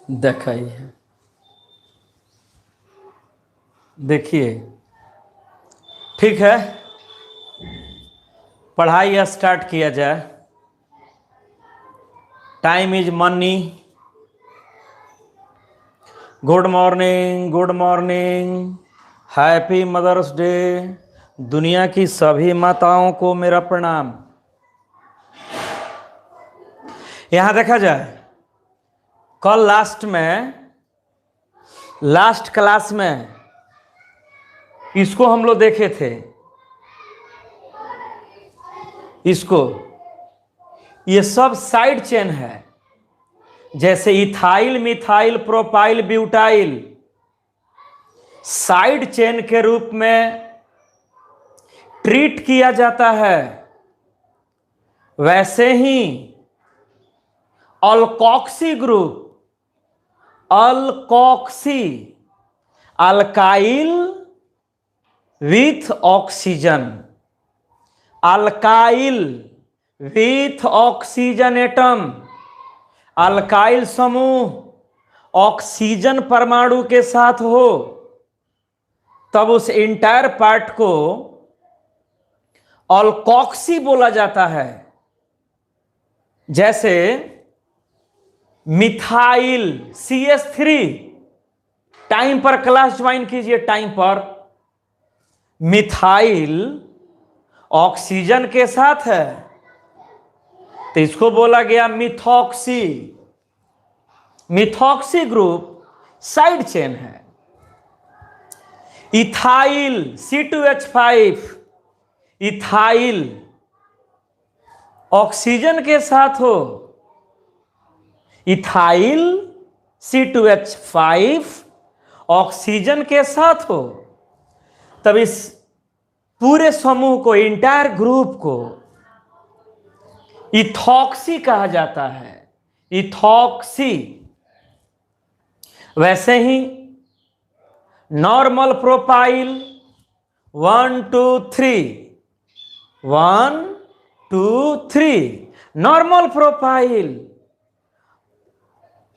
दिखाइए, देखिए। ठीक है, पढ़ाई स्टार्ट किया जाए। Time is money. Good morning, good morning, happy mother's day. दुनिया की सभी माताओं को मेरा प्रणाम। यहां देखा जाए, कल लास्ट क्लास में इसको हम लोग देखे थे। इसको, ये सब साइड चेन है, जैसे ethyl, methyl, propyl, butyl side chain के रूप में ट्रीट किया जाता है। वैसे ही alkoxy group, alkoxy, alkyl with oxygen, alkyl with oxygen atom, alkyl समूह ऑक्सीजन परमाणु के साथ हो तब उस इंटायर पार्ट को अल्कोक्सी बोला जाता है। जैसे मिथाइल CH3, टाइम पर क्लास ज्वाइन कीजिए, टाइम पर। मिथाइल ऑक्सीजन के साथ है तो इसको बोला गया methoxy. Methoxy group side chain है। इथाइल C2H5, इथाइल ऑक्सीजन के साथ हो, इथाइल C2H5 ऑक्सीजन के साथ हो तब इस पूरे समूह को, इंटायर ग्रुप को इथॉक्सी कहा जाता है। इथॉक्सी। वैसे ही normal propyl 1 2 3, 1 2 3, normal propyl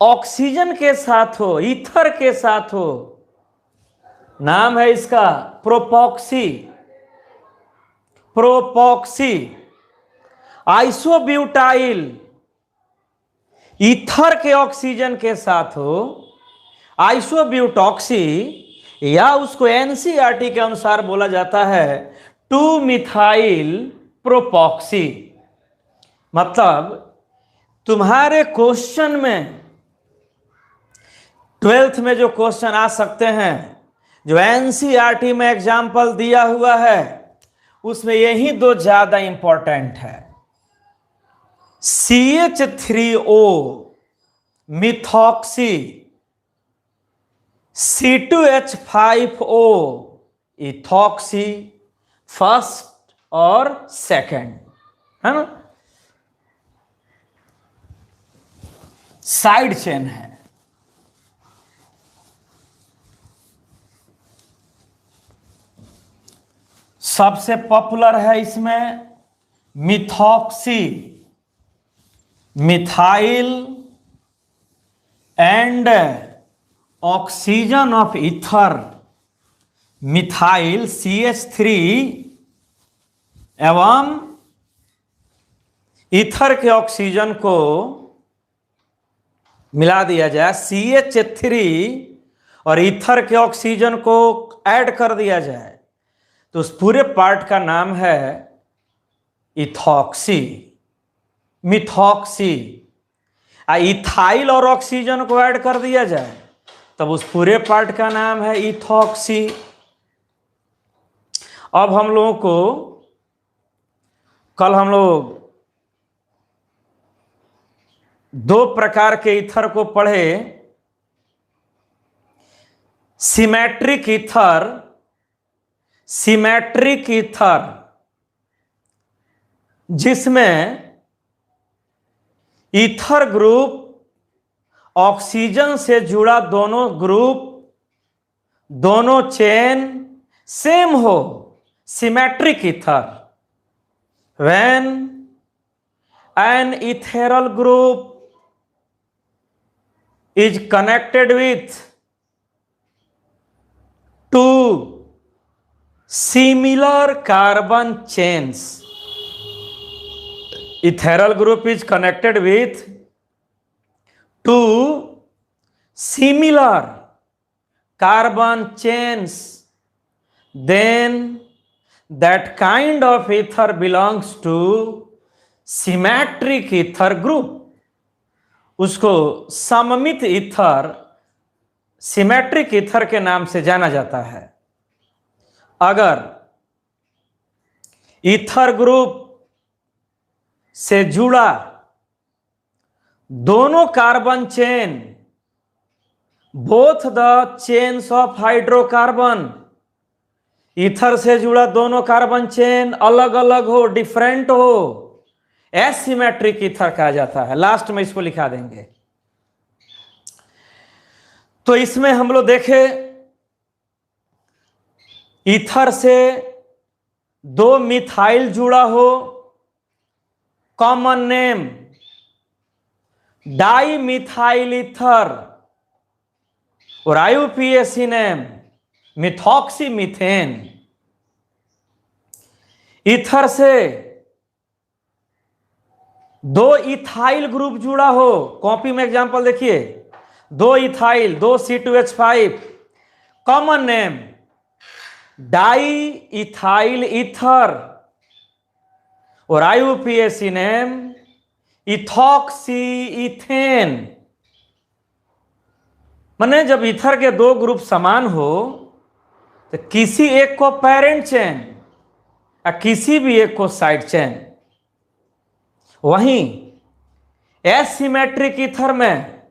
oxygen के साथ हो, ईथर के साथ हो, नाम है इसका प्रोपॉक्सी। प्रोपॉक्सी। आइसोब्यूटाइल ईथर के ऑक्सीजन के साथ हो, आइसोब्यूटॉक्सी, या उसको एनसीईआरटी के अनुसार बोला जाता है 2 मिथाइल प्रोपॉक्सी। मतलब तुम्हारे क्वेश्चन में, 12th में जो क्वेश्चन आ सकते हैं, जो एनसीईआरटी में एग्जाम्पल दिया हुआ है, उसमें यही दो ज्यादा इंपॉर्टेंट है। CH3O methoxy, C2H5O ethoxy, first और सेकंड, है ना। साइड चेन है। सबसे पॉपुलर है इसमें methoxy, methyl and oxygen of ether, methyl CH3 एवं ईथर के ऑक्सीजन को मिला दिया जाए, CH3 और ईथर के ऑक्सीजन को ऐड कर दिया जाए तो उस पूरे पार्ट का नाम है इथॉक्सी, मिथॉक्सी। इथाइल और ऑक्सीजन को ऐड कर दिया जाए तब उस पूरे पार्ट का नाम है इथॉक्सी। अब हम लोगों को, कल हम लोग 2 प्रकार के ईथर को पढ़े, सिमेट्रिक ईथर, सिमेट्रिक ईथर जिसमें ईथर ग्रुप ऑक्सीजन से जुड़ा दोनों ग्रुप, दोनों चेन सेम हो, symmetric ether, when an ethereal group is connected with two similar carbon chains. Ethereal group is connected with two similar carbon chains, then that kind of ether belongs to symmetric ether group. उसको सममित ether, symmetric ether के नाम से जाना जाता है। अगर ether group से जुड़ा दोनों carbon chain, both the chains of hydrocarbon, ether से जुड़ा दोनों कार्बन चेन अलग अलग हो, डिफरेंट हो, एसिमेट्रिक ईथर कहा जाता है। लास्ट में इसको लिखा देंगे। तो इसमें हम लोग देखे ईथर से दो मिथाइल जुड़ा हो, common name dimethyl ether, और IUPAC name methoxy methane. Ether से दो इथाइल ग्रुप जुड़ा हो, कॉपी में एग्जांपल देखिए, दो इथाइल, दो C2H5, common name di ethyl ether, और आईयूपीएसी नेम इथॉक्सी ईथेन। माने जब ईथर के दो ग्रुप समान हो तो किसी एक को पेरेंट चेन या किसी भी एक को साइड चेन। वहीं एसिमेट्रिक ईथर में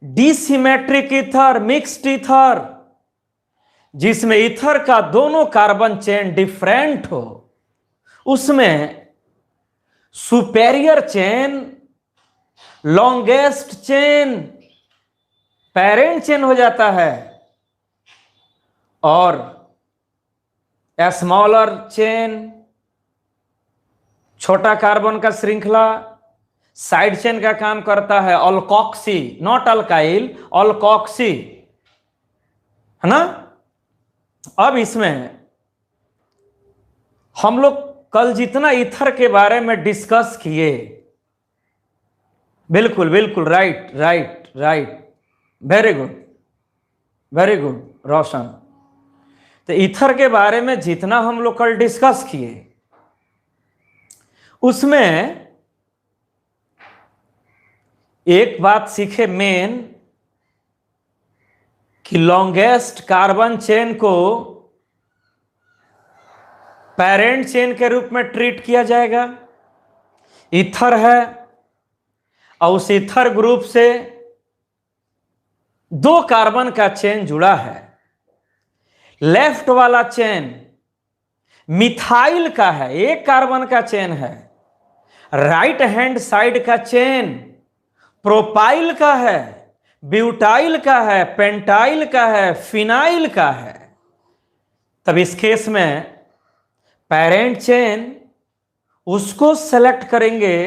डिसिमेट्रिक ईथर, मिक्स्ड ईथर, जिसमें ईथर का दोनों कार्बन चेन डिफरेंट हो, उसमें superior chain, longest chain parent chain हो जाता है, और स्मॉलर चेन, छोटा कार्बन का श्रृंखला, साइड चेन का काम करता है अल्कोक्सी, नॉट अल्काइल, अल्कोक्सी, है ना। अब इसमें हम लोग कल जितना ईथर के बारे में डिस्कस किए, बिल्कुल बिल्कुल right right right, very good very good Roshan. तो ईथर के बारे में जितना हम लोग कल डिस्कस किए, उसमें एक बात सीखे मेन, कि लॉन्गेस्ट कार्बन चेन को पेरेंट चेन के रूप में ट्रीट किया जाएगा। ईथर है और उस ईथर ग्रुप से दो कार्बन का चेन जुड़ा है। लेफ्ट वाला चेन मिथाइल का है, एक कार्बन का चेन है। राइट हैंड साइड का चेन प्रोपाइल का है, ब्यूटाइल का है, पेंटाइल का है, फिनाइल का है। तब इस केस में पेरेंट चेन उसको सेलेक्ट करेंगे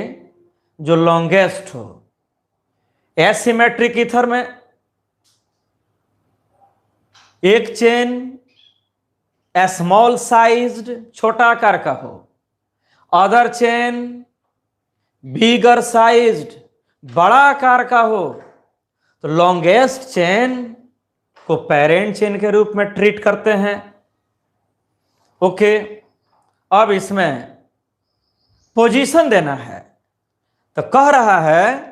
जो लॉन्गेस्ट हो। एसिमेट्रिक ईथर में एक चेन स्मॉल साइज्ड, छोटा आकार का हो, अदर चेन बिगर साइज्ड, बड़ा आकार का हो, तो लॉन्गेस्ट चेन को पेरेंट चेन के रूप में ट्रीट करते हैं। ओके, अब इसमें पोजीशन देना है। तो कह रहा है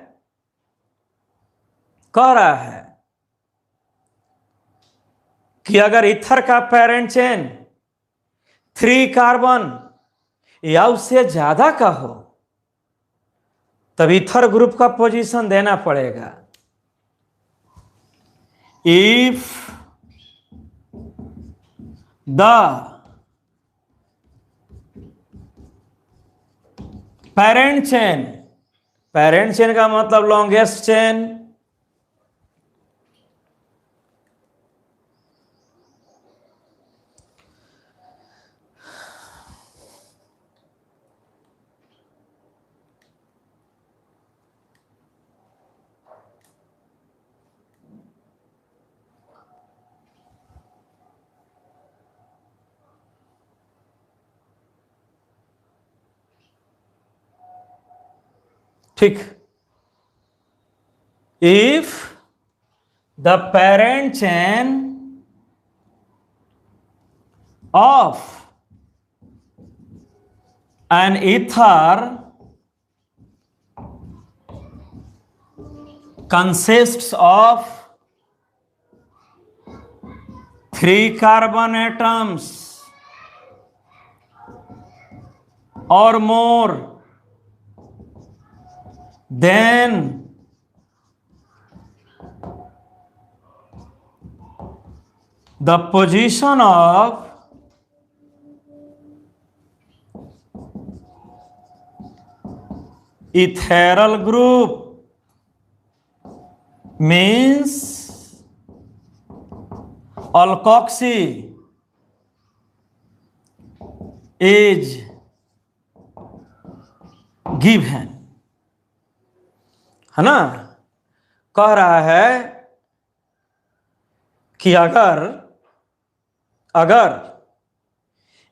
कि अगर ईथर का पेरेंट चेन 3 कार्बन या उससे ज्यादा का हो, तब ईथर ग्रुप का पोजीशन देना पड़ेगा। इफ द पेरेंट चेन का मतलब लॉन्गेस्ट चेन, ठीक, if the parent chain of an ether consists of 3 carbon atoms or more, then the position of ethereal group means alkoxy is given, है ना। कह रहा है कि अगर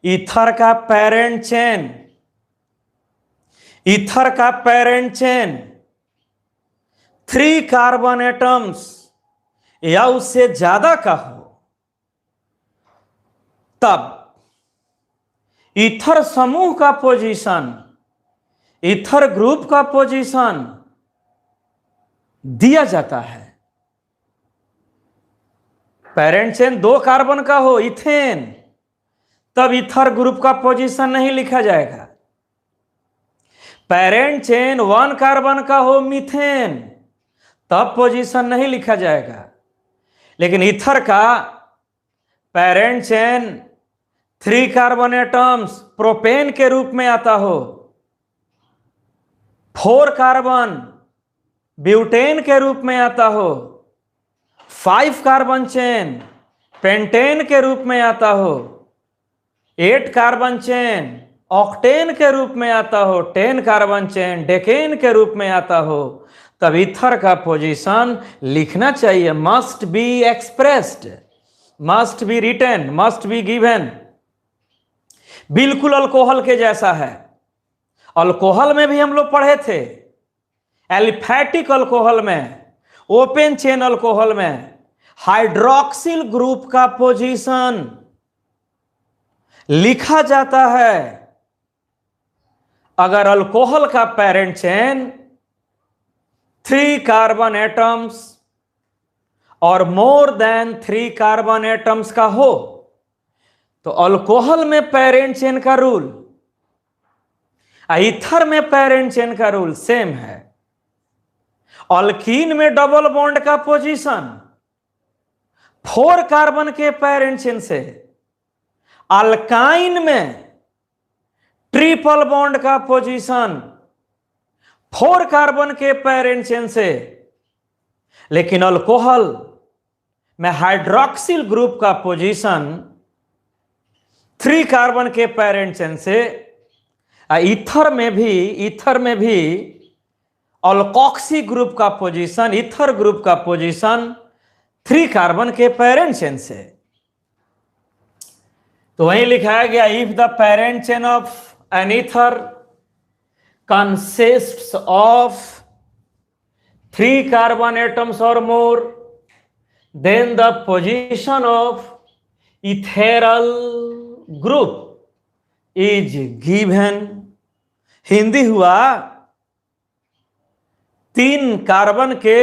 ईथर का पेरेंट चेन 3 कार्बन एटम्स या उससे ज्यादा का हो, तब ईथर समूह का पोजीशन, ईथर ग्रुप का पोजीशन दिया जाता है। पेरेंट चेन 2 कार्बन का हो इथेन, तब ईथर ग्रुप का पोजीशन नहीं लिखा जाएगा। पेरेंट चेन 1 कार्बन का हो मीथेन, तब पोजीशन नहीं लिखा जाएगा। लेकिन ईथर का parent chain 3 carbon atoms propane के रूप में आता हो, 4 कार्बन ब्यूटेन के रूप में आता हो, 5 कार्बन चेन पेंटेन के रूप में आता हो, 8 कार्बन चेन ऑक्टेन के रूप में आता हो, 10 कार्बन चेन डेकेन के रूप में आता हो, तब ईथर का पोजीशन लिखना चाहिए। Must be expressed, must be written, must be given. बिल्कुल अल्कोहल के जैसा है। अल्कोहल में भी हम लोग पढ़े थे, एलिफैटिक अल्कोहल में, ओपन चेन अल्कोहल में हाइड्रोक्सिल ग्रुप का पोजीशन लिखा जाता है अगर अल्कोहल का पेरेंट चेन 3 कार्बन एटम्स और मोर देन 3 कार्बन एटम्स का हो। तो अल्कोहल में पेरेंट चेन का रूल, ईथर में पेरेंट चेन का रूल सेम है। अल्कीन में डबल बॉन्ड का पोजीशन 4 कार्बन के पेरेंट चेन से, अल्काइन में ट्रिपल बॉन्ड का पोजीशन 4 कार्बन के पेरेंट चेन से। लेकिन अल्कोहल में हाइड्रोक्सिल ग्रुप का पोजीशन 3 कार्बन के पेरेंट चेन से। ईथर में भी अल्कोक्सी ग्रुप का पोजीशन, ईथर ग्रुप का पोजीशन 3 कार्बन के पेरेंट चेन से। तो वहीं लिखाया गया, if the parent chain of an ether consists of 3 carbon atoms or more, then the position of ethereal group is given। Hindi हुआ, 3 कार्बन के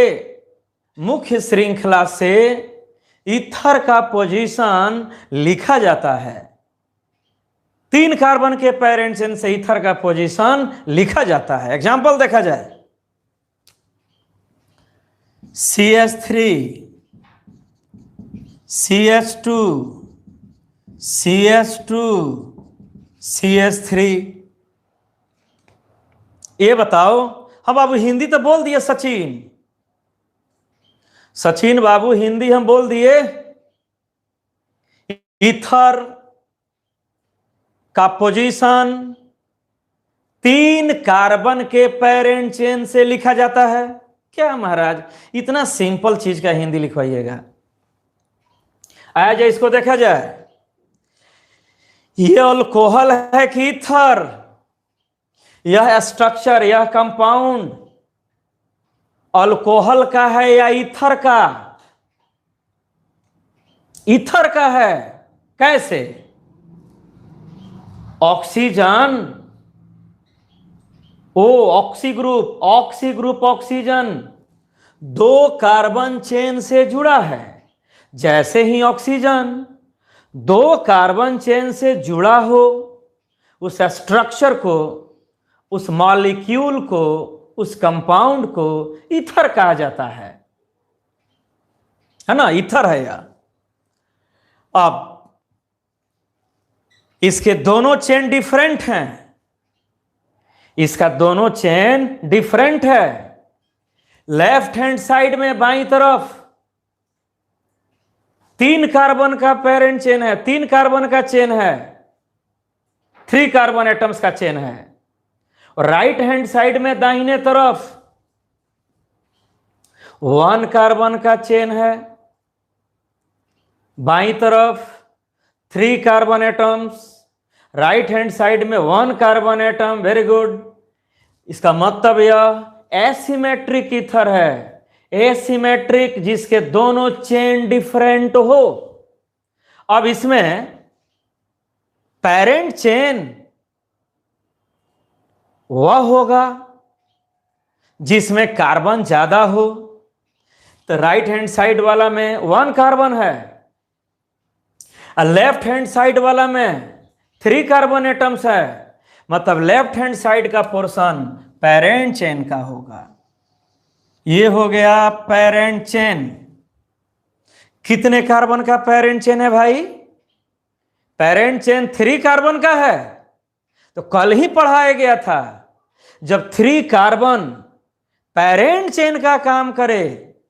मुख्य श्रृंखला से ईथर का पोजीशन लिखा जाता है। 3 कार्बन के पेरेंट चेन से ईथर का पोजीशन लिखा जाता है। एग्जाम्पल देखा जाए, CH3 CH2 CH2 CH3। ये बताओ, हम बाबू हिंदी तो बोल दिए, सचिन बाबू हिंदी हम बोल दिए। ईथर का पोजीशन 3 कार्बन के पेरेंट चेन से लिखा जाता है। क्या महाराज, इतना सिंपल चीज का हिंदी लिखवाइएगा। आया जाए, इसको देखा जाए, यह अल्कोहल है कि ईथर, यह स्ट्रक्चर, यह कंपाउंड अल्कोहल का है या ईथर का? ईथर का है। कैसे? ऑक्सीजन, ओ ऑक्सी ग्रुप ऑक्सीजन दो कार्बन चेन से जुड़ा है। जैसे ही ऑक्सीजन दो कार्बन चेन से जुड़ा हो, उस स्ट्रक्चर को, उस मॉलिक्यूल को, उस कंपाउंड को ईथर कहा जाता है ना? ईथर है यह। अब इसके दोनों चेन डिफरेंट हैं, इसका दोनों चेन डिफरेंट है। लेफ्ट हैंड साइड में बाईं तरफ 3 कार्बन का पेरेंट चेन है, 3 कार्बन का चेन है, 3 कार्बन एटम्स का चेन है। और राइट हैंड साइड में दाहिने तरफ 1 कार्बन का चेन है, बाईं तरफ 3 carbon atoms, right hand side में 1 कार्बन एटम। Very good. इसका मतलब यह एसिमेट्रिक ईथर है, एसिमेट्रिक, जिसके दोनों चेन डिफरेंट हो। अब इसमें पेरेंट चेन वह होगा जिसमें कार्बन ज्यादा हो। तो राइट हैंड साइड वाला में 1 कार्बन है, और लेफ्ट हैंड साइड वाला में 3 कार्बन एटम्स है। मतलब लेफ्ट हैंड साइड का पोर्शन पेरेंट चेन का होगा। ये हो गया पेरेंट चेन। कितने कार्बन का पेरेंट चेन है भाई? पेरेंट चेन 3 कार्बन का है। तो कल ही पढ़ाया गया था, जब 3 कार्बन पेरेंट चेन का काम करे,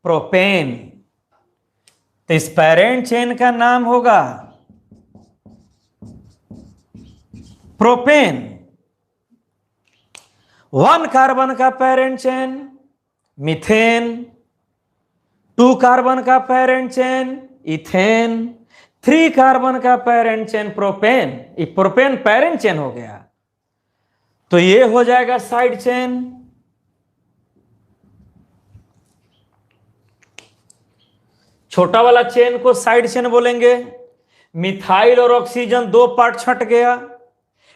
प्रोपेन, तो इस पेरेंट चेन का नाम होगा प्रोपेन। 1 कार्बन का पेरेंट चेन मीथेन, 2 कार्बन का पेरेंट चेन इथेन, 3 कार्बन का पेरेंट चेन प्रोपेन। ये प्रोपेन पेरेंट चेन हो गया। तो ये हो जाएगा साइड चेन। छोटा वाला चेन को साइड चेन बोलेंगे। मिथाइल और ऑक्सीजन 2 पार्ट छट गया,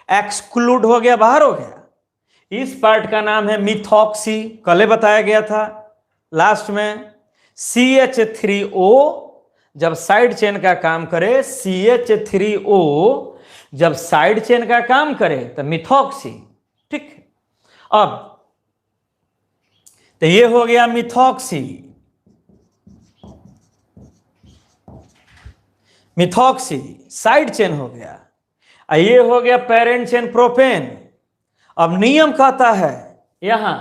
एक्सक्लूड हो गया, बाहर हो गया। इस पार्ट का नाम है मिथॉक्सी। कल बताया गया था लास्ट में। CH3O जब साइड चेन का काम करे, CH3O जब साइड चेन का काम करे तो मिथॉक्सी। ठीक। अब तो ये हो गया मिथॉक्सी, मिथॉक्सी साइड चेन हो गया। ये हो गया पेरेंट चेन प्रोपेन। अब नियम कहता है यहां,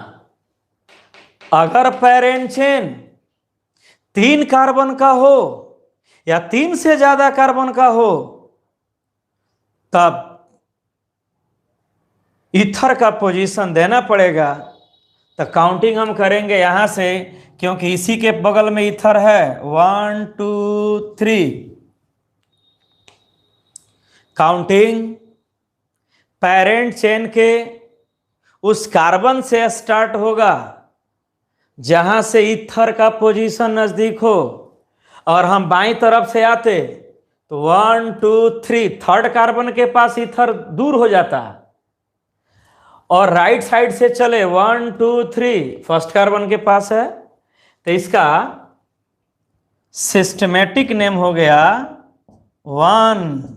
अगर पेरेंट चेन 3 कार्बन का हो या 3 से ज्यादा कार्बन का हो, तब ईथर का पोजीशन देना पड़ेगा। तो काउंटिंग हम करेंगे यहां से, क्योंकि इसी के बगल में ईथर है। 1 2 3 काउंटिंग पेरेंट चेन के उस कार्बन से स्टार्ट होगा जहां से ईथर का पोजीशन नजदीक हो, और हम बाईं तरफ से आते तो 1 2 3 थर्ड कार्बन के पास ईथर दूर हो जाता, और राइट साइड से चले 1 2 3 फर्स्ट कार्बन के पास है। तो इसका सिस्टमेटिक नेम हो गया 1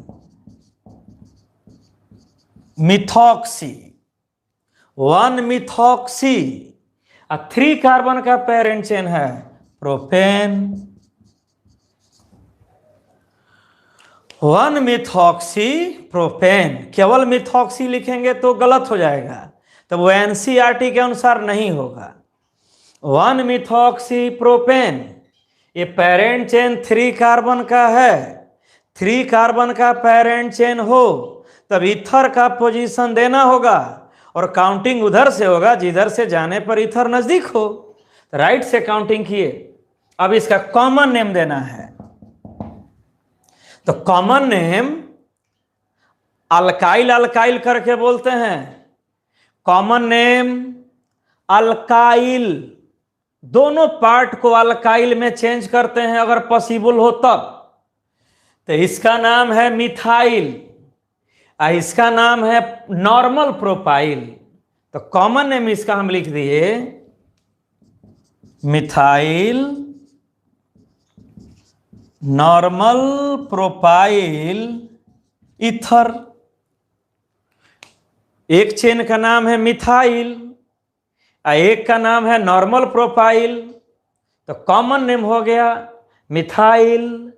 मिथॉक्सी, 1 मिथॉक्सी। 3 कार्बन का पेरेंट चेन है प्रोपेन। 1 methoxy propane. केवल मिथॉक्सी लिखेंगे तो गलत हो जाएगा, तब वो एनसीईआरटी के अनुसार नहीं होगा। 1 मिथॉक्सी प्रोपेन। ये पेरेंट चेन 3 कार्बन का है। 3 कार्बन का पेरेंट चेन हो तब ईथर का पोजीशन देना होगा, और काउंटिंग उधर से होगा जिधर से जाने पर ईथर नजदीक हो। तो राइट से काउंटिंग किए। अब इसका कॉमन नेम देना है। तो कॉमन नेम अल्काइल अल्काइल करके बोलते हैं। कॉमन नेम अल्काइल, दोनों पार्ट को अल्काइल में चेंज करते हैं अगर पॉसिबल हो तब। तो इसका नाम है मिथाइल, इसका नाम है नॉर्मल प्रोपाइल। तो कॉमन नेम इसका हम लिख दिए मिथाइल नॉर्मल प्रोपाइल ईथर। एक चेन का नाम है मिथाइल, एक का नाम है नॉर्मल प्रोपाइल। तो कॉमन नेम हो गया methyl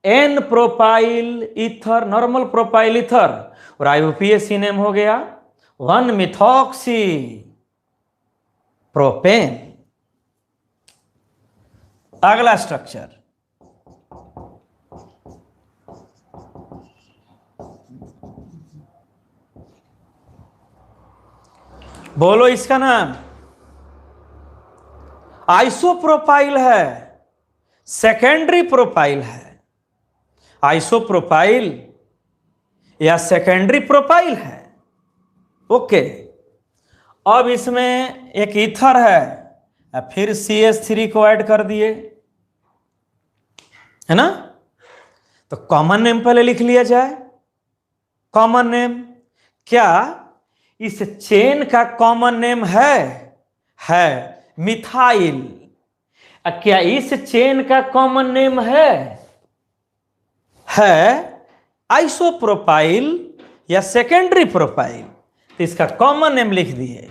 n propyl ether, normal propyl ether. और आईयूपीएसी नेम हो गया 1 मिथॉक्सी प्रोपेन। अगला स्ट्रक्चर, बोलो इसका नाम आइसोप्रोपाइल है, सेकेंडरी प्रोपाइल है। आइसोप्रोपाइल या सेकेंडरी प्रोपाइल है। ओके, अब इसमें एक ईथर है, फिर CH3 को ऐड कर दिए, है ना। तो कॉमन नेम पहले लिख लिया जाए। कॉमन नेम क्या इस चेन का कॉमन नेम है मिथाइल। क्या इस चेन का कॉमन नेम है आइसोप्रोपाइल या सेकेंडरी प्रोपाइल। तो इसका कॉमन नेम लिख दिए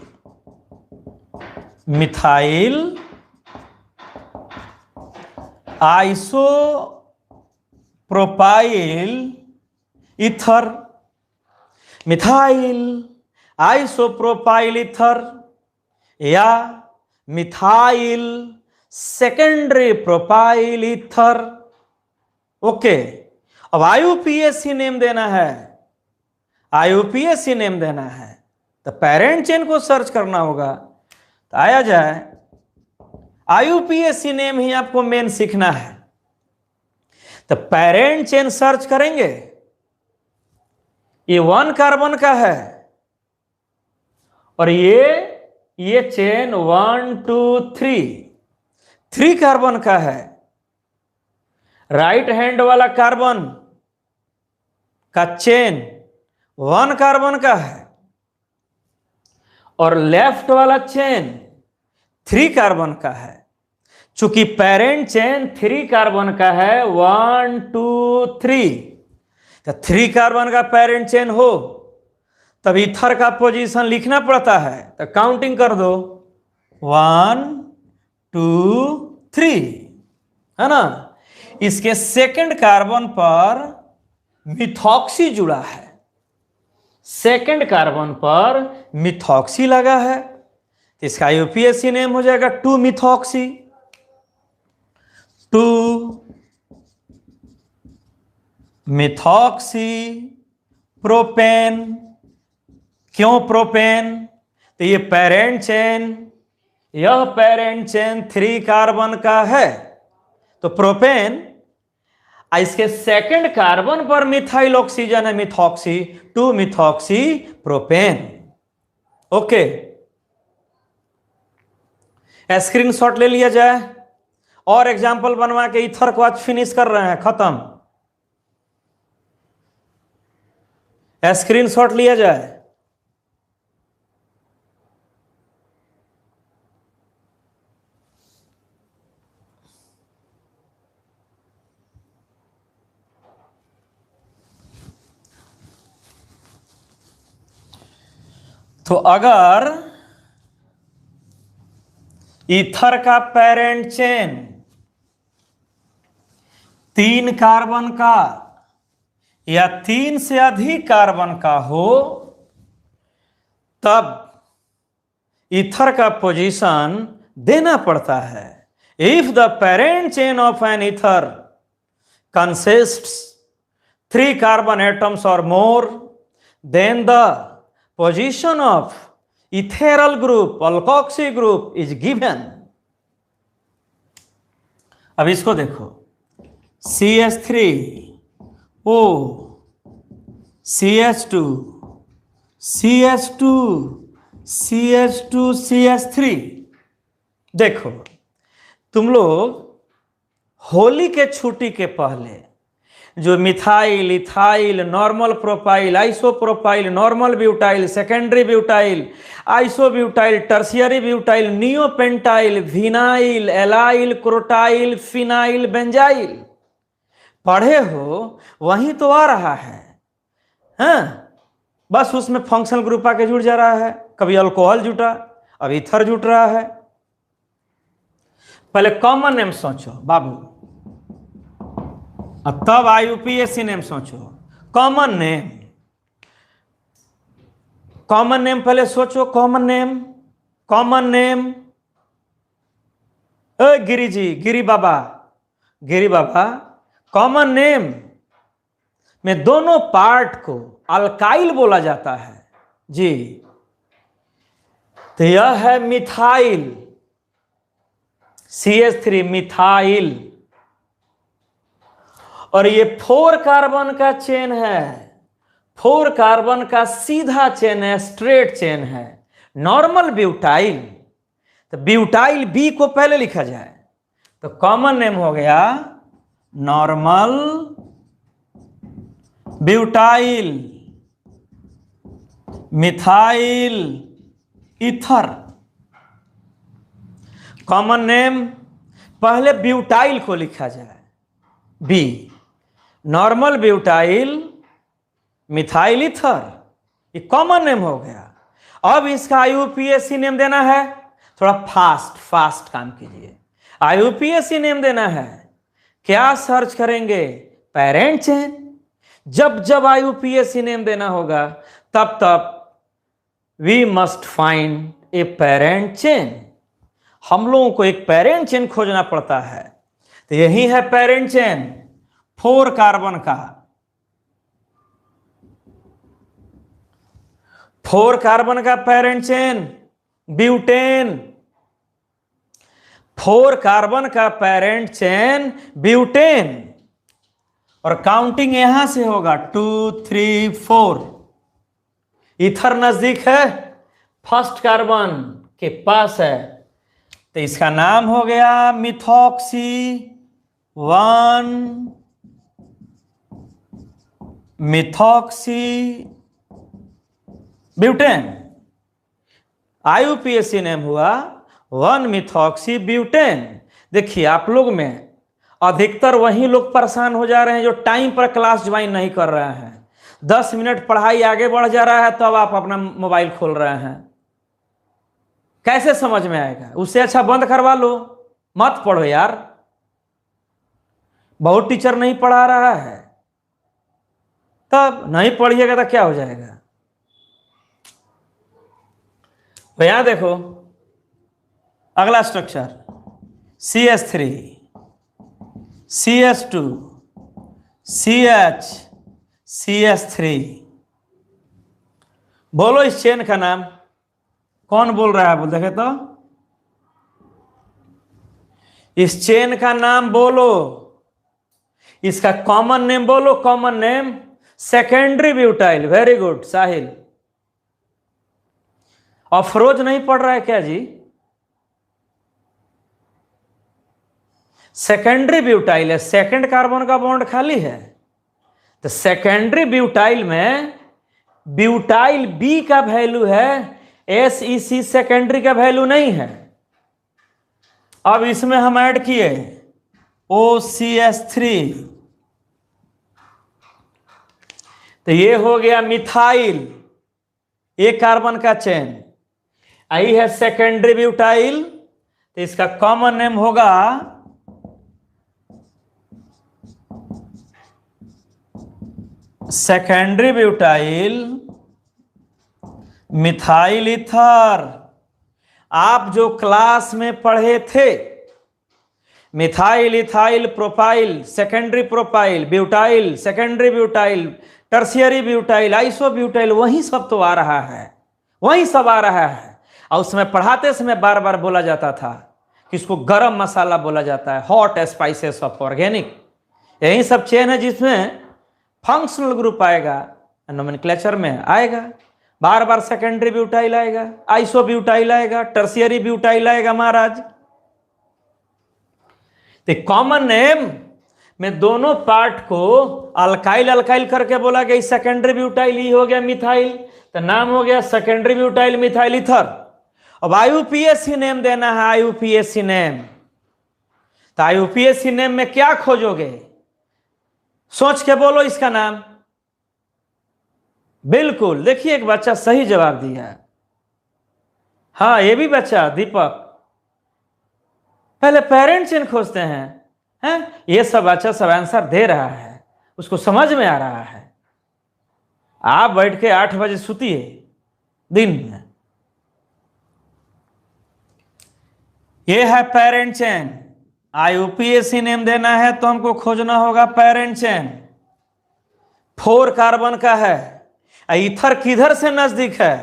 methyl isopropyl ether, methyl isopropyl ether या methyl secondary propyl ether. Okay, अब आईयूपीएसी नेम देना है, आईयूपीएसी नेम देना है। तो पेरेंट चेन को सर्च करना होगा। तो आया जाए, आईयूपीएसी नेम ही आपको मेन सीखना है। तो पेरेंट चेन सर्च करेंगे, ये 1 कार्बन का है और ये चेन 1 2 3 कार्बन का है। राइट हैंड वाला कार्बन का चेन 1 कार्बन का है और लेफ्ट वाला चेन 3 कार्बन का है। चूंकि पेरेंट चेन 3 कार्बन का है, 1 2 3, तो 3 कार्बन का पेरेंट चेन हो तब ईथर का पोजीशन लिखना पड़ता है। तो काउंटिंग कर दो 1 2 3, है ना। इसके सेकंड कार्बन पर मिथॉक्सी जुड़ा है, सेकंड कार्बन पर मिथॉक्सी लगा है। तो इसका आईयूपीएसी नेम हो जाएगा 2 मिथॉक्सी, 2 मिथॉक्सी प्रोपेन। क्यों प्रोपेन? तो ये पेरेंट चेन, यह पेरेंट चेन 3 कार्बन का है तो प्रोपेन। इसके सेकंड कार्बन पर मिथाइल ऑक्सीजन है methoxy, 2 methoxy propane. Okay, screenshot ले लिया जाए और एग्जाम्पल बनवा के ईथर को आज फिनिश कर रहे हैं, खत्म। स्क्रीनशॉट लिया जाए। तो अगर ईथर का पेरेंट चेन 3 कार्बन का या 3 से अधिक कार्बन का हो तब ईथर का पोजीशन देना पड़ता है। If the parent chain of an ether consists 3 carbon atoms or more, then the position of ethereal group, alkoxy group is given। अब इसको देखो, CH3 O CH2 CH2 CH2 CH3, देखो, तुम लोग होली के छुट्टी के पहले जो methyl, ethyl, normal propyl, isopropyl, normal butyl, secondary butyl, isobutyl, tertiary butyl, neopentyl, vinyl, allyl, crotyl, phenyl, benzyl पढ़े हो, वहीं तो आ रहा है। हाँ, बस उसमें फंक्शनल ग्रुप आके जुड़ जा रहा है। कभी अल्कोहल जुटा, अब ईथर जुट रहा है। पहले कॉमन नेम सोचो बाबू, अब तब आईयूपीएसी नेम सोचो। कॉमन नेम, कॉमन नेम पहले सोचो। Common name, common name. Giri ji, Giri बाबा, गिरी बाबा, कॉमन नेम में दोनों पार्ट को अल्काइल बोला जाता है जी। तो यह है मिथाइल, CH3 मिथाइल, और ये 4 कार्बन का चेन है। 4 कार्बन का सीधा चेन है, स्ट्रेट चेन है, नॉर्मल ब्यूटाइल। तो ब्यूटाइल बी को पहले लिखा जाए तो कॉमन नेम हो गया normal butyl methyl ether. Common name पहले ब्यूटाइल को लिखा जाए, B, normal butyl methyl ether, ये कॉमन नेम हो गया। अब इसका आईयूपीएसी नेम देना है, थोड़ा फास्ट काम कीजिए। आईयूपीएसी नेम देना है, क्या सर्च करेंगे? Parent chain. जब जब आईयूपीएसी नेम देना होगा तब तब we must find a parent chain. हम लोगों को एक पेरेंट चेन खोजना पड़ता है। तो यही है पेरेंट चेन 4 कार्बन का। 4 कार्बन का पेरेंट चेन ब्यूटेन। 4 कार्बन का पेरेंट चेन ब्यूटेन, और काउंटिंग यहां से होगा 2 3 4। ईथर नजदीक है, फर्स्ट कार्बन के पास है, तो इसका नाम हो गया methoxy 1 methoxy butane. IUPAC name हुआ 1 मिथॉक्सी ब्यूटेन। देखिए, आप लोग में अधिकतर वही लोग परेशान हो जा रहे हैं जो टाइम पर क्लास ज्वाइन नहीं कर रहे हैं। 10 मिनट पढ़ाई आगे बढ़ जा रहा है तब आप अपना मोबाइल खोल रहे हैं। कैसे समझ में आएगा? उससे अच्छा बंद करवा लो, मत पढ़ो यार। बहुत टीचर नहीं पढ़ा रहा है, तब नहीं पढ़िएगा तो क्या हो जाएगा? तो यहां देखो, अगला structure CH3 CH2 CH CH3। बोलो इस चेन का नाम। कौन बोल रहा है? बोल देखे तो, इस चेन का नाम बोलो। इसका कॉमन नेम बोलो। Common name secondary butyl. Very good Sahil. Afroz नहीं पढ़ रहा है क्या जी? सेकेंडरी ब्यूटाइल है, सेकेंड कार्बन का बॉन्ड खाली है, तो सेकेंडरी ब्यूटाइल में ब्यूटाइल बी का वैल्यू है, SEC सेकेंडरी का वैल्यू नहीं है। अब इसमें हम ऐड किए OCH3, तो ये हो गया मिथाइल, एक कार्बन का चेन। आई है सेकेंडरी ब्यूटाइल, तो इसका कॉमन नेम होगा सेकेंडरी ब्यूटाइल मिथाइल ईथर। आप जो क्लास में पढ़े थे methyl, ethyl, propyl, secondary propyl, butyl, secondary butyl, tertiary butyl, iso butyl, वही सब तो आ रहा है, वही सब आ रहा है। और उसमें पढ़ाते समय बार बार बोला जाता था कि इसको गरम मसाला बोला जाता है, हॉट स्पाइसेस ऑफ ऑर्गेनिक। यही सब चेन है जिसमें फंक्शनल ग्रुप आएगा, नोमेनक्लेचर में आएगा, बार बार सेकेंडरी ब्यूटाइल आएगा, आइसो ब्यूटाइल आएगा, टर्शियरी ब्यूटाइल आएगा महाराज। तो कॉमन नेम में दोनों पार्ट को अल्काइल अल्काइल करके बोला गया, सेकेंडरी ब्यूटाइल ही हो गया मिथाइल, तो नाम हो गया सेकेंडरी ब्यूटाइल मिथाइल ईथर। अब आईयूपीएसी नेम देना है, आईयूपीएसी नेम। तो आईयूपीएसी नेम में क्या खोजोगे, सोच के बोलो इसका नाम। बिल्कुल, देखिए एक बच्चा सही जवाब दिया। हाँ, ये भी बच्चा दीपक, पहले पेरेंट चेन खोजते हैं। ये सब बच्चा सब आंसर दे रहा है, उसको समझ में आ रहा है। आप बैठ के 8 बजे सुतिए दिन में। ये है पेरेंट चेन। आईयूपीएसी नेम देना है तो हमको खोजना होगा पेरेंट चेन। 4 कार्बन का है। ईथर किधर से नजदीक है,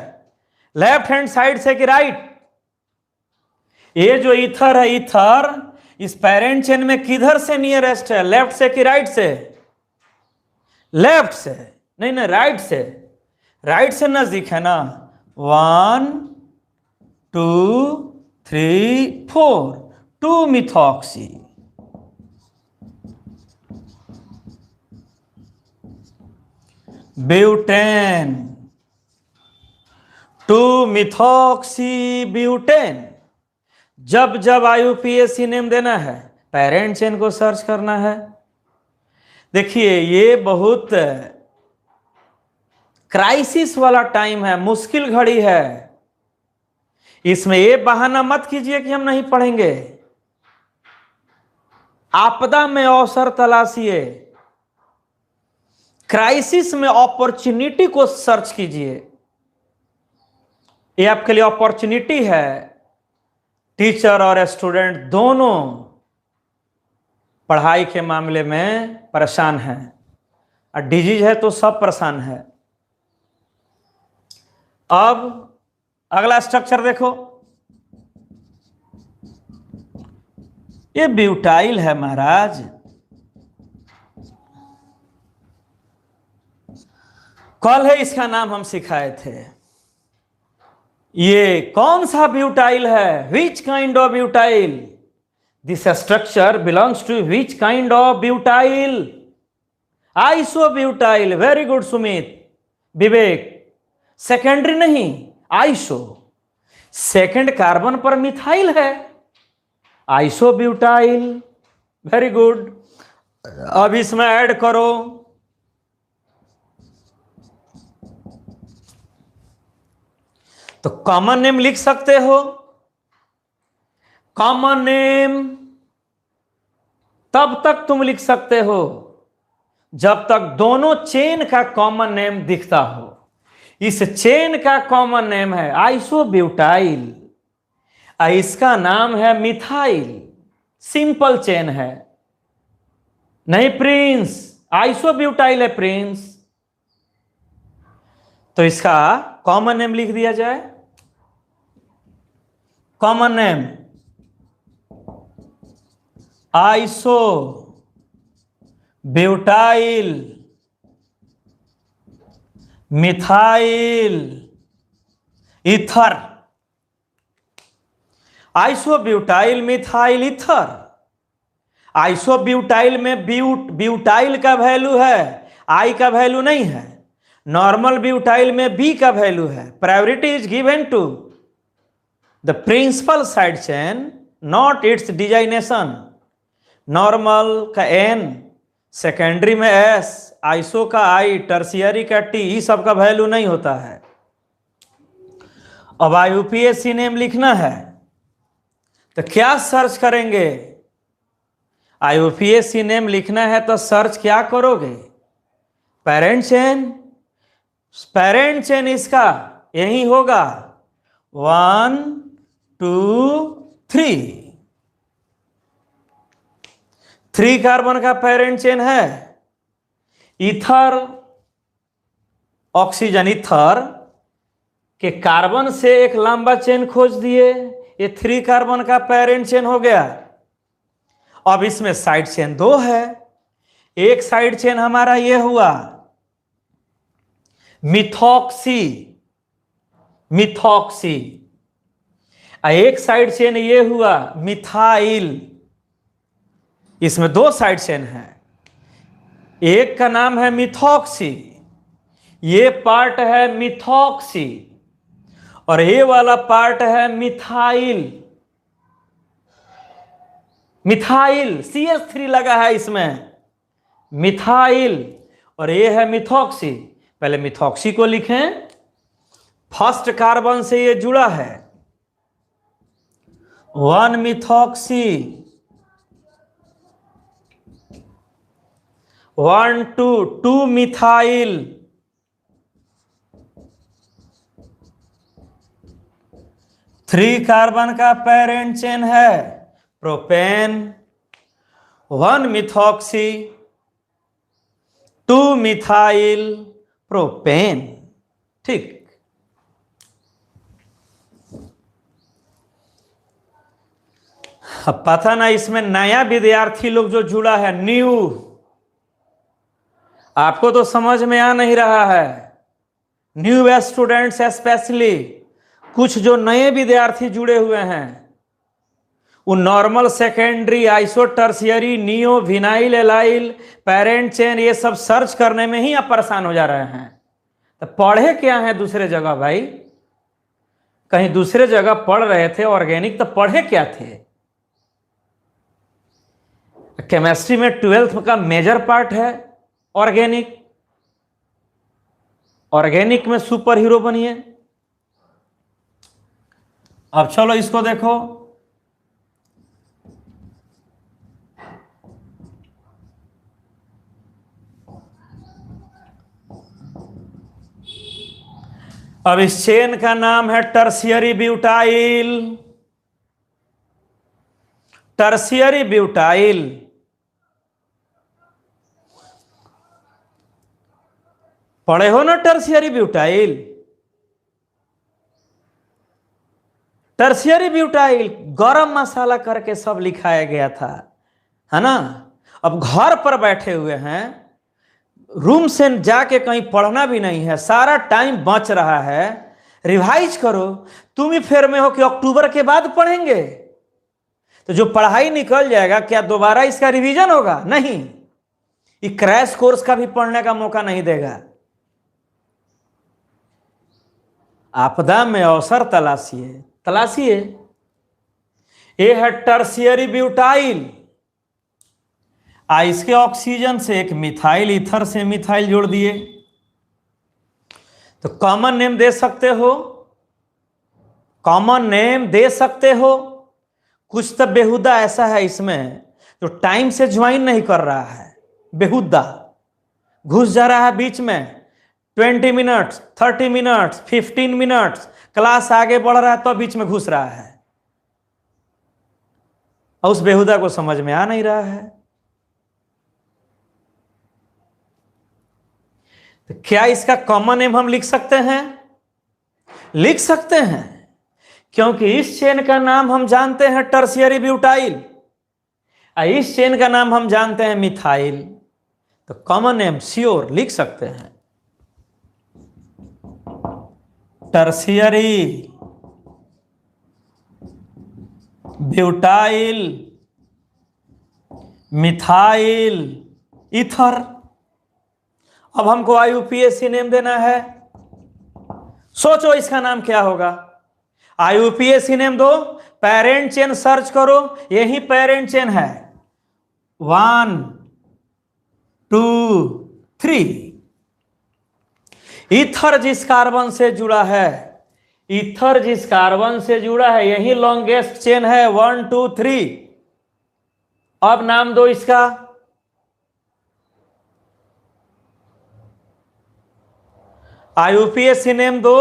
लेफ्ट हैंड साइड से कि राइट? ये जो ईथर है, ईथर इस पेरेंट चेन में किधर से नियरेस्ट है, लेफ्ट से कि राइट से? लेफ्ट से नहीं ना, राइट से। राइट से नजदीक है ना। 1 2 3 4 2 मिथॉक्सी। Butane, 2 methoxy butane. जब जब आईयूपीएसी नेम देना है, पेरेंट चेन को सर्च करना है। देखिए ये बहुत क्राइसिस वाला टाइम है, मुश्किल घड़ी है। इसमें ये बहाना मत कीजिए कि हम नहीं पढ़ेंगे। आपदा में अवसर तलाशिए, क्राइसिस में अपॉर्चुनिटी को सर्च कीजिए। ये आपके लिए अपॉर्चुनिटी है। टीचर और स्टूडेंट दोनों पढ़ाई के मामले में परेशान हैं, और डिजीज है तो सब परेशान है। अब अगला स्ट्रक्चर देखो, ये ब्यूटाइल है महाराज। कल है इसका नाम हम सिखाए थे। ये कौन सा ब्यूटाइल है, which kind of butyl? This structure belongs to which kind of butyl? Isobutyl. Very good Sumit, Vivek. Secondary नहीं, आइसो। सेकंड कार्बन पर मिथाइल है, आइसोब्यूटाइल। Very good. अब इसमें ऐड करो तो कॉमन नेम लिख सकते हो। कॉमन नेम तब तक तुम लिख सकते हो जब तक दोनों चेन का कॉमन नेम दिखता हो। इस चेन का कॉमन नेम है आइसोब्यूटाइल, इसका नाम है मिथाइल। सिंपल चेन है। नहीं प्रिंस, आइसोब्यूटाइल है प्रिंस। तो इसका कॉमन नेम लिख दिया जाए। Common name iso butyl methyl ether. Isobutyl methyl ether. Isobutyl में ब्यूटाइल का वैल्यू है, आई का वैल्यू नहीं है। नॉर्मल ब्यूटाइल में बी का वैल्यू है। Priority is given to the principal side chain, not its designation. Normal का एन, सेकेंडरी में एस, आइसो का आई, टर्शियरी का टी, ये सब का वैल्यू नहीं होता है। अब आईयूपीएसी नेम लिखना है तो क्या सर्च करेंगे? आईयूपीएसी नेम लिखना है तो सर्च क्या करोगे? Parent chain. पेरेंट चेन इसका यही होगा 1 2 3। 3 कार्बन का पेरेंट चेन है। ईथर, ऑक्सीजन ईथर के कार्बन से एक लंबा चेन खोज दिए। ये 3 कार्बन का पेरेंट चेन हो गया। अब इसमें साइड चेन 2 है। एक साइड चेन हमारा ये हुआ मिथॉक्सी, मिथॉक्सी। एक साइड चेन ये हुआ मिथाइल। इसमें दो साइड चेन है। एक का नाम है मिथॉक्सी, ये पार्ट है मिथॉक्सी, और ये वाला पार्ट है मिथाइल। मिथाइल CH3 लगा है इसमें, मिथाइल, और ये है मिथॉक्सी। पहले मिथॉक्सी को लिखें, फर्स्ट कार्बन से ये जुड़ा है, 1 मिथॉक्सी, 1 2 मिथाइल, 3 कार्बन का पेरेंट चेन है प्रोपेन, 1 मिथॉक्सी, 2 मिथाइल प्रोपेन। ठीक, अब पता ना इसमें नया विद्यार्थी लोग जो जुड़ा है, न्यू, आपको तो समझ में आ नहीं रहा है। न्यू स्टूडेंट्स स्पेशली, कुछ जो नए विद्यार्थी जुड़े हुए हैं, वो normal, secondary, iso, tertiary, neo, vinyl, allyl, parent chain, ये सब सर्च करने में ही आप परेशान हो जा रहे हैं। तो पढ़े क्या है दूसरे जगह भाई? कहीं दूसरे जगह पढ़ रहे थे ऑर्गेनिक, तो पढ़े क्या थे? केमिस्ट्री में 12th का मेजर पार्ट है ऑर्गेनिक। ऑर्गेनिक में सुपर हीरो बनिए। अब चलो इसको देखो, अब इस चेन का नाम है टर्शियरी ब्यूटाइल। टर्शियरी ब्यूटाइल, पढ़े हो ना टर्शियरी ब्यूटाइल? टर्शियरी ब्यूटाइल गरम मसाला करके सब लिखाया गया था, है ना। अब घर पर बैठे हुए हैं, रूम से जाके कहीं पढ़ना भी नहीं है, सारा टाइम बच रहा है, रिवाइज करो। तुम ही फेर में हो कि अक्टूबर के बाद पढ़ेंगे, तो जो पढ़ाई निकल जाएगा क्या दोबारा इसका रिवीजन होगा? नहीं, ये क्रैश कोर्स का भी पढ़ने का मौका नहीं देगा। आपदा में अवसर तलाशिए, तलाशिए। ये है टर्शियरी ब्यूटाइल। इसके ऑक्सीजन से एक मिथाइल ईथर से मिथाइल जोड़ दिए, तो कॉमन नेम दे सकते हो, कॉमन नेम दे सकते हो। कुछ तो बेहुदा ऐसा है इसमें जो टाइम से ज्वाइन नहीं कर रहा है, बेहुदा घुस जा रहा है बीच में। 20 मिनट्स, 30 मिनट्स, 15 मिनट्स, क्लास आगे बढ़ रहा है तो बीच में घुस रहा है, और उस बेहुदा को समझ में आ नहीं रहा है। तो क्या इसका कॉमन नेम हम लिख सकते हैं? लिख सकते हैं, क्योंकि इस चेन का नाम हम जानते हैं टर्शियरी ब्यूटाइल, इस चेन का नाम हम जानते हैं मिथाइल, तो कॉमन नेम श्योर लिख सकते हैं, टर्शियरी ब्यूटाइल मिथाइल ईथर। अब हमको IUPAC नेम देना है, सोचो इसका नाम क्या होगा। IUPAC नेम दो, पेरेंट चेन सर्च करो, यही पेरेंट चेन है, 1 2 3। ईथर जिस कार्बन से जुड़ा है, ईथर जिस कार्बन से जुड़ा है, यही लॉन्गेस्ट चेन है, 1 2 3। अब नाम दो इसका, IUPAC नेम दो,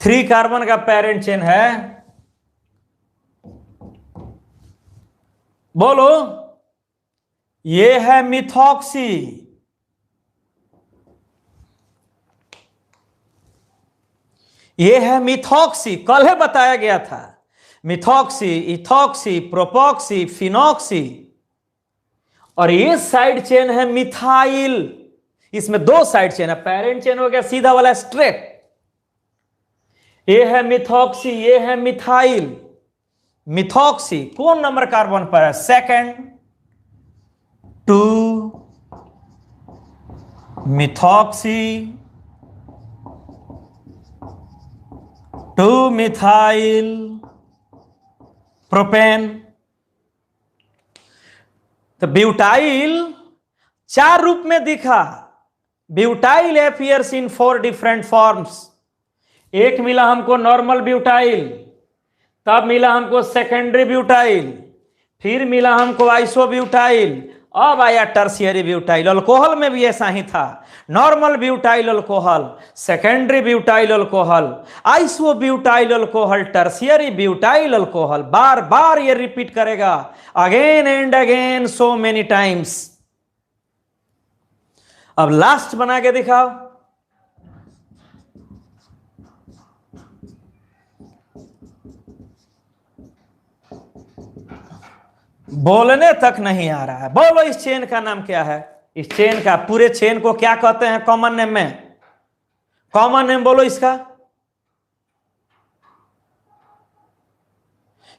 3 कार्बन का पेरेंट चेन है, बोलो। ये है मिथॉक्सी, ये है मिथॉक्सी, कल है बताया गया था। मिथॉक्सी, इथॉक्सी, प्रोपॉक्सी, फिनॉक्सी, और ये साइड चेन है मिथाइल। इसमें 2 साइड चेन है, पेरेंट चेन हो गया सीधा वाला स्ट्रेट, ये है मिथॉक्सी, ये है मिथाइल। मिथॉक्सी कौन नंबर कार्बन पर है? Second, 2 methoxy, 2 methyl propane. तो ब्यूटाइल 4 रूप में दिखा। ब्यूटाइल अपीयर्स इन 4 डिफरेंट फॉर्म्स। एक मिला हमको नॉर्मल ब्यूटाइल, तब मिला हमको सेकेंडरी ब्यूटाइल, फिर मिला हमको आइसोब्यूटाइल, अब आया टर्शियरी ब्यूटाइल। अल्कोहल में भी ऐसा ही था, normal butyl alcohol, secondary butyl alcohol, isobutyl alcohol, tertiary butyl alcohol. बार बार ये रिपीट करेगा, again and again, so many times. अब लास्ट बना के दिखाओ। बोलने तक नहीं आ रहा है। बोलो इस चेन का नाम क्या है? इस चेन का, पूरे चेन को क्या कहते हैं कॉमन नेम में? कॉमन नेम बोलो इसका।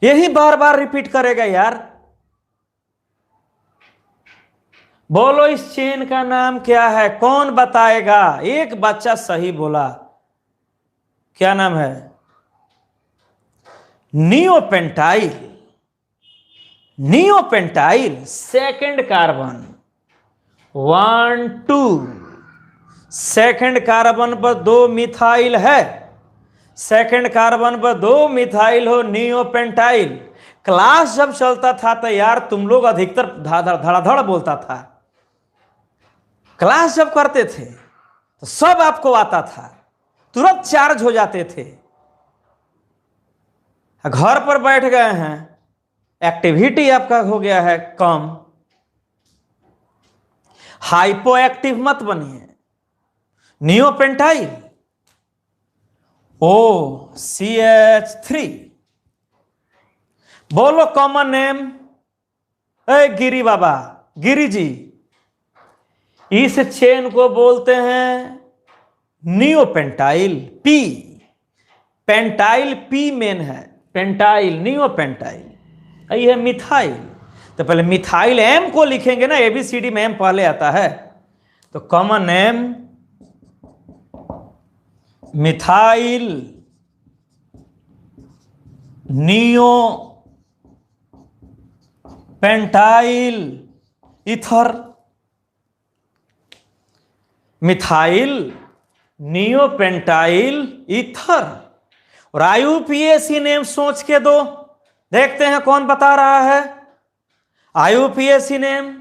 यही बार बार रिपीट करेगा यार। बोलो इस चेन का नाम क्या है? कौन बताएगा? एक बच्चा सही बोला। क्या नाम है? Neopentyl. Neopentyl second carbon 1 2, second carbon पर 2 मिथाइल है, सेकंड कार्बन पर 2 मिथाइल हो, नियोपेंटाइल। क्लास जब चलता था तो यार तुम लोग अधिकतर धड़ाधड़ बोलता था। क्लास जब करते थे तो सब आपको आता था, तुरंत चार्ज हो जाते थे। घर पर बैठ गए हैं, एक्टिविटी आपका हो गया है कम। हाइपो एक्टिव मत बनिए। Neopentyl OCH3। बोलो कॉमन नेम। गिरी बाबा, गिरी जी, इस चेन को बोलते हैं neopentyl. P pentyl, P main है, पेंटाइल, नियोपेंटाइल। ये है मिथाइल। तो पहले मिथाइल एम को लिखेंगे ना, एबीसीडी में एम पहले आता है। तो common name methyl neo pentyl ether. Methyl neopentyl ether. और आईयूपीएसी नेम सोच के दो, देखते हैं कौन बता रहा है। आईयूपीएसी नेम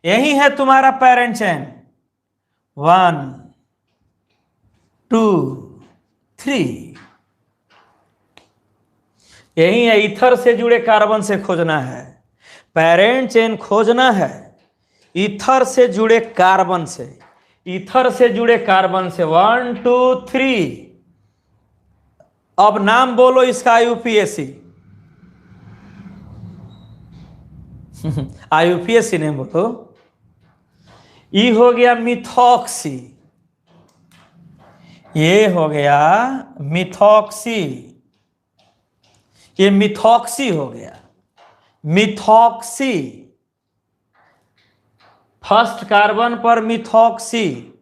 यही है तुम्हारा पेरेंट चेन 1 2 3। यही है, ईथर से जुड़े कार्बन से खोजना है, पेरेंट चेन खोजना है ईथर से जुड़े कार्बन से, ईथर से जुड़े कार्बन से 1 2 3। अब नाम बोलो इसका आईयूपीएसी। आईयूपीएसी नेम बोलो। ई हो गया मिथॉक्सी, ये हो गया मिथॉक्सी, ये मिथॉक्सी हो गया। मिथॉक्सी फर्स्ट कार्बन पर मिथॉक्सी,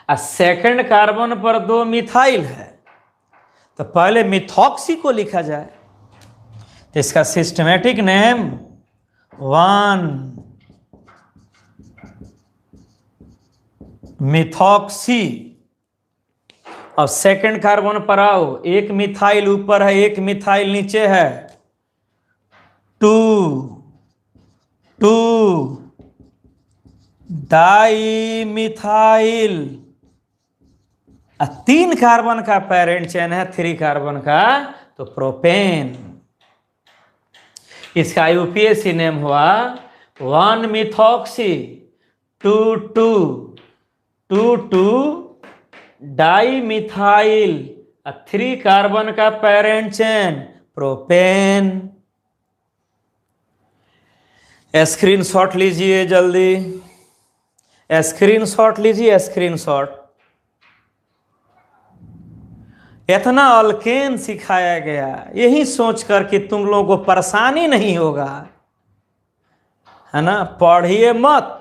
और सेकंड कार्बन पर 2 मिथाइल है। तो पहले मिथॉक्सी को लिखा जाए, तो इसका सिस्टमेटिक नेम 1 मिथॉक्सी। अब सेकंड कार्बन पर आओ, एक मिथाइल ऊपर है, एक मिथाइल नीचे है, 2 2 डाई मिथाइल। 3 कार्बन का पेरेंट चेन है, 3 कार्बन का, तो प्रोपेन। इसका आईयूपीएसी नेम हुआ 1 मिथॉक्सी 2 2 2 2 डाई मिथाइल, 3 कार्बन का पेरेंट चेन प्रोपेन। स्क्रीनशॉट लीजिए जल्दी, स्क्रीनशॉट लीजिए, स्क्रीनशॉट। इतना अल्केन सिखाया गया, यही सोचकर कि तुम लोगों को परेशानी नहीं होगा, है ना, पढ़िए मत।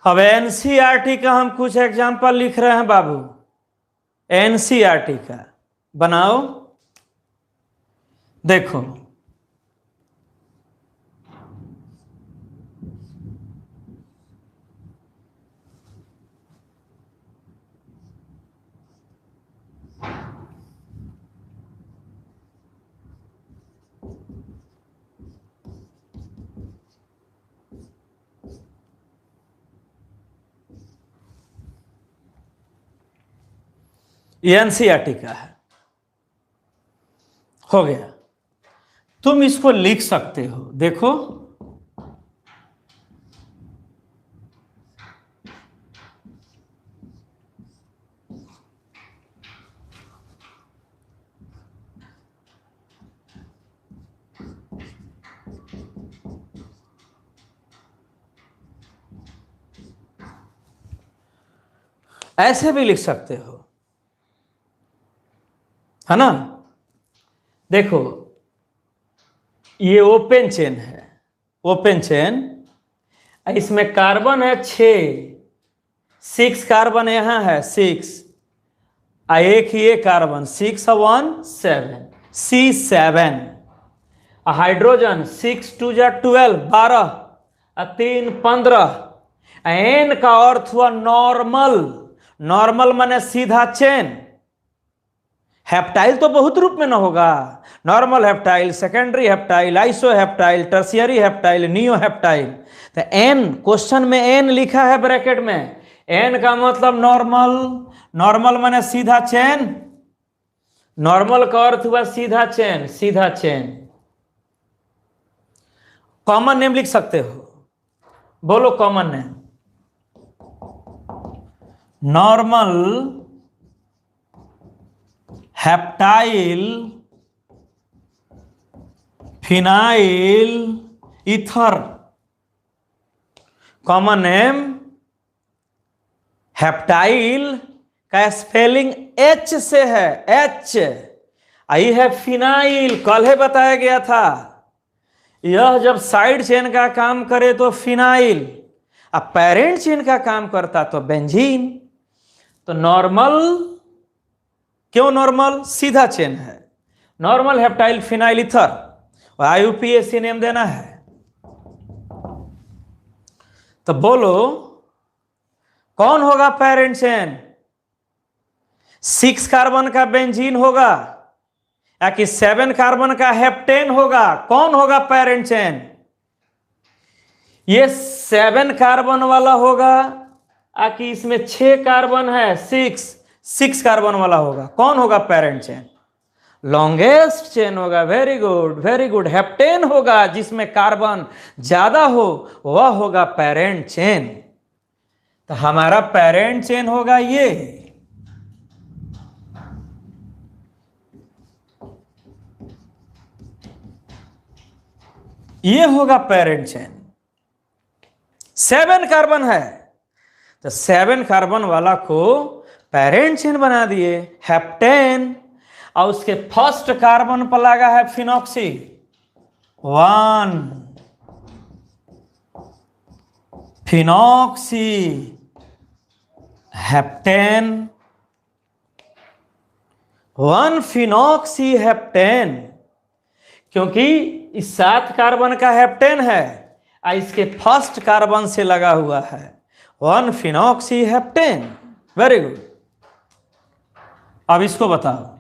अब एनसीईआरटी का हम कुछ एग्जाम्पल लिख रहे हैं बाबू, एनसीईआरटी का बनाओ। देखो, ये एनसीईआरटी का है, हो गया। तुम इसको लिख सकते हो, देखो ऐसे भी लिख सकते हो, है ना। देखो, ये ओपन चेन है, ओपन चेन, इसमें कार्बन है 6 कार्बन यहां है 6, एक ये कार्बन 6 1 7 C7, हाइड्रोजन 6 2 12 12 3 15। एन का अर्थ हुआ नॉर्मल, नॉर्मल माने सीधा चेन। हेप्टाइल तो बहुत रूप में ना होगा, normal heptyl, secondary heptyl, iso heptyl, tertiary heptyl, neo heptyl. तो एन, क्वेश्चन में एन लिखा है ब्रैकेट में, एन का मतलब नॉर्मल, नॉर्मल माने सीधा चेन, नॉर्मल का अर्थ हुआ सीधा चेन, सीधा चेन। कॉमन नेम लिख सकते हो, बोलो common name. Normal heptyl phenyl ether, common name. Heptyl का स्पेलिंग एच से है, एच। आई है फिनाइल, कल ही बताया गया था, यह जब साइड चेन का काम करे तो फिनाइल, अब पेरेंट चेन का काम करता तो बेंजीन। तो नॉर्मल, क्यों नॉर्मल, सीधा चेन है, नॉर्मल हेप्टाइल फिनाइल ईथर, और आईयूपीएसी नेम देना है। तो बोलो कौन होगा पेरेंट चेन, 6 कार्बन का बेंजीन होगा या कि 7 कार्बन का हेप्टेन होगा, कौन होगा पेरेंट चेन? ये 7 कार्बन वाला होगा या कि इसमें 6 कार्बन है, 6 कार्बन वाला होगा, कौन होगा पेरेंट चेन? लॉन्गेस्ट चेन होगा, very good very good, heptane होगा, जिसमें कार्बन ज्यादा हो वह होगा पेरेंट चेन। तो हमारा पेरेंट चेन होगा ये होगा पेरेंट चेन। 7 कार्बन है तो 7 कार्बन वाला को पेरेंट चेन बना दिए, हेप्टेन, और उसके फर्स्ट कार्बन पर लगा है phenoxy 1, phenoxy heptane, 1 phenoxy heptane, क्योंकि इस 7 कार्बन का हेप्टेन है और इसके फर्स्ट कार्बन से लगा हुआ है 1 फिनॉक्सी हेप्टेन। Very good. अब इसको बताओ,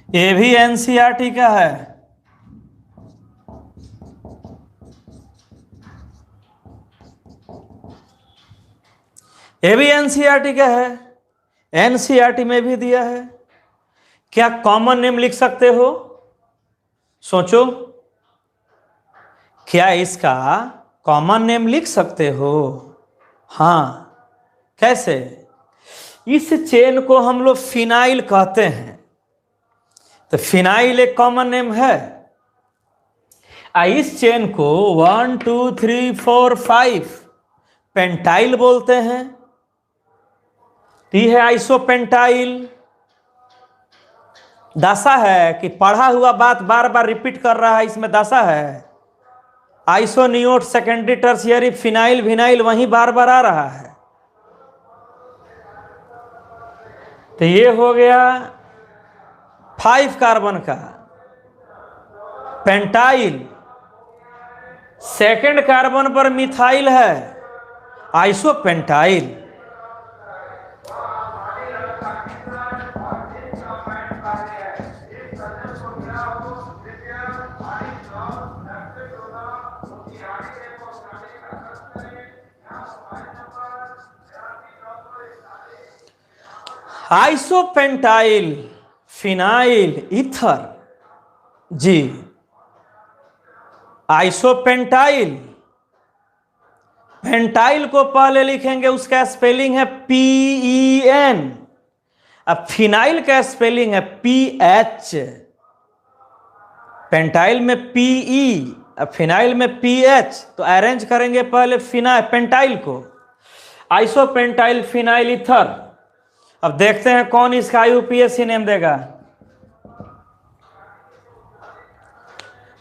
ये भी एनसीईआरटी का है। ये भी एनसीईआरटी का है, एनसीईआरटी में भी दिया है। क्या कॉमन नेम लिख सकते हो? सोचो, क्या इसका कॉमन नेम लिख सकते हो? हाँ, कैसे? इस चेन को हम लोग फिनाइल कहते हैं, तो फिनाइल एक कॉमन नेम है। इस चेन को 1 2 3 4 5 पेंटाइल बोलते हैं। ये है आइसोपेंटाइल। दशा है कि पढ़ा हुआ बात बार बार रिपीट कर रहा है, इसमें दशा है। आइसोनियोट, सेकेंडरी, टर्शियरी, फिनाइल, विनाइल वहीं बार बार आ रहा है। तो ये हो गया 5 कार्बन का पेंटाइल। सेकेंड कार्बन पर मिथाइल है, आइसोपेंटाइल। Isopentyl, phenyl, ether. जी, आइसोपेंटाइल। पेंटाइल को पहले लिखेंगे, उसका स्पेलिंग है PEN। अब फिनाइल का स्पेलिंग है PH। पेंटाइल में PE, अब फिनाइल में PH। तो अरेंज करेंगे पहले पेंटाइल को, आइसोपेंटाइल, फिनाइल, ईथर। अब देखते हैं कौन इसका IUPAC नेम देगा।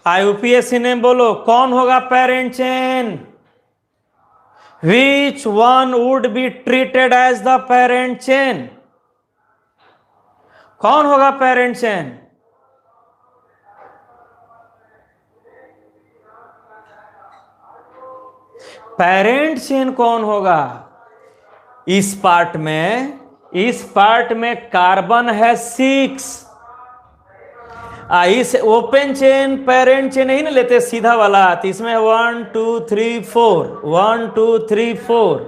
IUPAC नेम बोलो, कौन होगा parent chain? Which one would be treated as the parent chain? कौन होगा पेरेंट चेन? पेरेंट चेन कौन होगा? इस पार्ट में कार्बन है 6। इस ओपन चेन पेरेंट चेन नहीं ना लेते सीधा वाला, तो इसमें 1 2 3 4 1 2 3 4।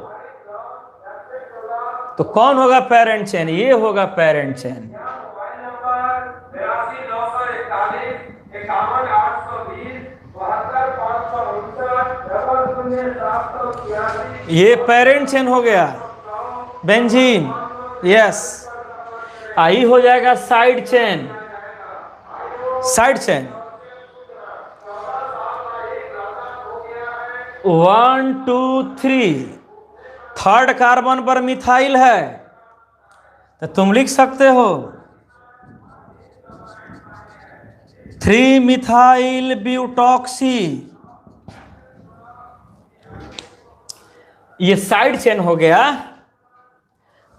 तो कौन होगा पेरेंट चेन? ये होगा पेरेंट चेन। ये पेरेंट चेन हो गया, बेंजीन। यस, आई हो जाएगा side chain. Side chain 1 2 3। Third carbon पर मिथाइल है, तो तुम लिख सकते हो 3 मिथाइल ब्यूटॉक्सी। ये साइड चेन हो गया।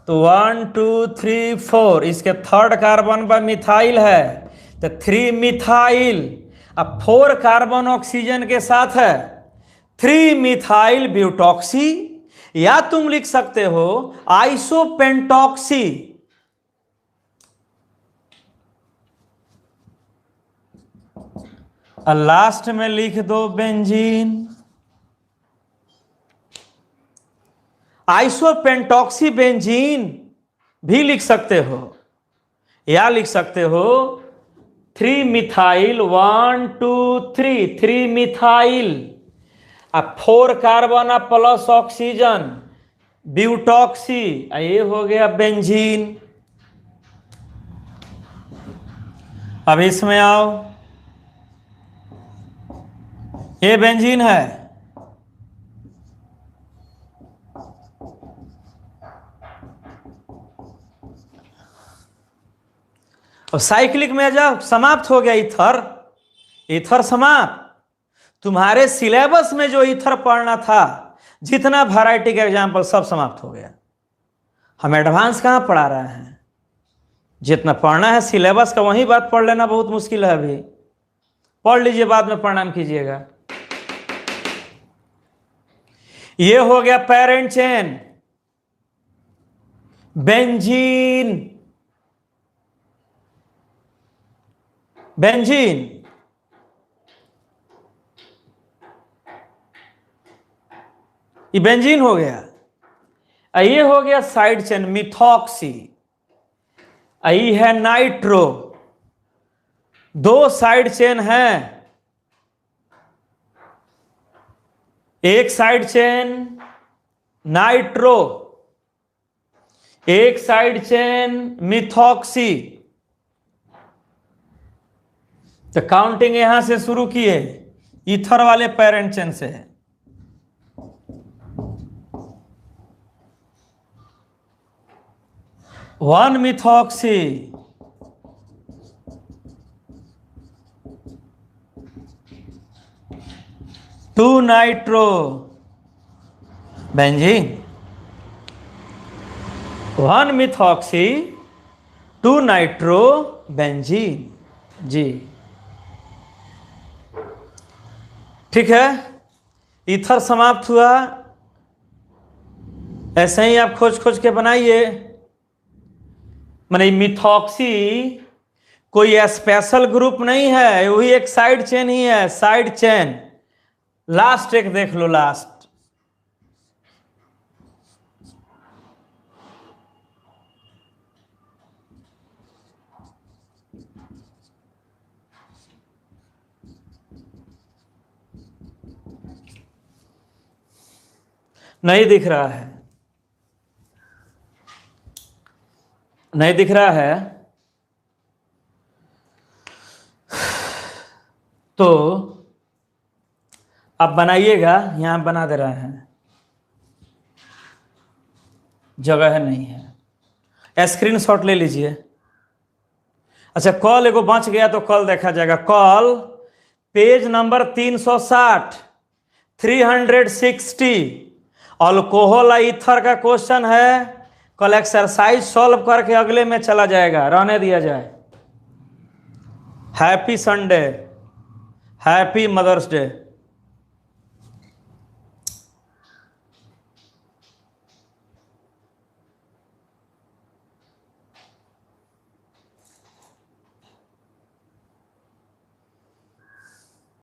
तो 1 2 3 4, इसके थर्ड कार्बन पर मिथाइल है, तो 3 मिथाइल। अब 4 कार्बन ऑक्सीजन के साथ है, 3 मिथाइल ब्यूटॉक्सी। या तुम लिख सकते हो आइसोपेंटॉक्सी। और लास्ट में लिख दो बेंजीन। आइसोपेंटॉक्सी बेंजीन भी लिख सकते हो, या लिख सकते हो 3 मिथाइल 1 2 3, 3 मिथाइल। अब 4 कार्बन अब प्लस ऑक्सीजन, ब्यूटॉक्सी। ये हो गया बेंजीन। अब इसमें आओ, ये बेंजीन है। और साइक्लिक में जाओ, समाप्त हो गया ईथर। ईथर समाप्त। तुम्हारे सिलेबस में जो ईथर पढ़ना था, जितना वैरायटी का एग्जाम्पल, सब समाप्त हो गया। हम एडवांस कहां पढ़ा रहे हैं? जितना पढ़ना है सिलेबस का, वही बात पढ़ लेना बहुत मुश्किल है। अभी पढ़ लीजिए, बाद में प्रणाम कीजिएगा। ये हो गया पेरेंट चेन, बेंजीन। बेंजीन ये बेंजीन हो गया। ये हो गया साइड चेन मिथॉक्सी। ये है नाइट्रो। दो साइड चेन है, एक साइड चेन नाइट्रो, एक साइड चेन मिथॉक्सी। तो काउंटिंग यहां से शुरू किए, ईथर वाले पेरेंट चेन से है। One methoxy, two nitro benzene, one methoxy, two nitro benzene. जी ठीक है, ईथर समाप्त हुआ। ऐसे ही आप खोज खोज के बनाइए। माने मिथॉक्सी कोई स्पेशल ग्रुप नहीं है, वही एक साइड चेन ही है, साइड चेन। लास्ट एक देख लो, लास्ट नहीं दिख रहा है, नहीं दिख रहा है। तो आप बनाइएगा, यहां बना दे रहे हैं, जगह नहीं है। स्क्रीनशॉट ले लीजिए। अच्छा, कॉल एगो बच गया तो कॉल देखा जाएगा। Call page number 360, 360 alcohol ether का क्वेश्चन है। कल एक्सरसाइज सॉल्व करके अगले में चला जाएगा, रहने दिया जाए। Happy Sunday, happy mother's day.